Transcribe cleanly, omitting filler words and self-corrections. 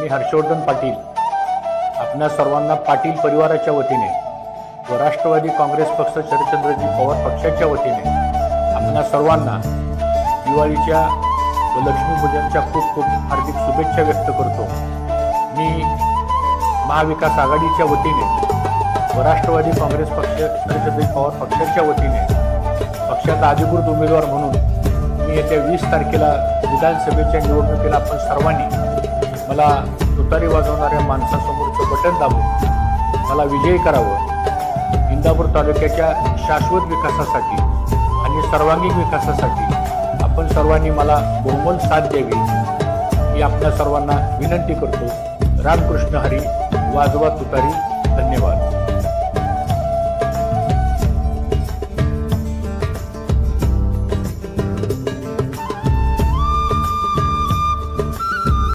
मी हर्षवर्धन पाटील आपणा सर्वांना पाटील परिवाराच्या वतीने व राष्ट्रवादी काँग्रेस पक्ष शरदचंद्रजी पवार पक्षाच्या वतीने आपणा सर्वांना दिवाळीच्या व लक्ष्मीपूजनच्या खूप खूप हार्दिक शुभेच्छा व्यक्त करतो। मी महाविकास आघाडीच्या वतीने व राष्ट्रवादी काँग्रेस पक्ष शरदचंद्रजी पवार पक्षाच्या वतीने पक्षाचा अधिकृत उमेदवार म्हणून मी येत्या 20 तारखेला विधानसभेच्या निवडणुकीला आपण सर्वांनी मला तुतारी वाजवणाऱ्या माणसासमोरचं बटन दाबून मला विजयी करावं। इंदापूर तालुक्याच्या शाश्वत विकासासाठी आणि सर्वांगीण विकासासाठी आपण सर्वांनी मला बहुमोल साथ द्यावी ही आपल्या सर्वांना विनंती करतो। रामकृष्ण हरी, वाजवा तुतारी। धन्यवाद।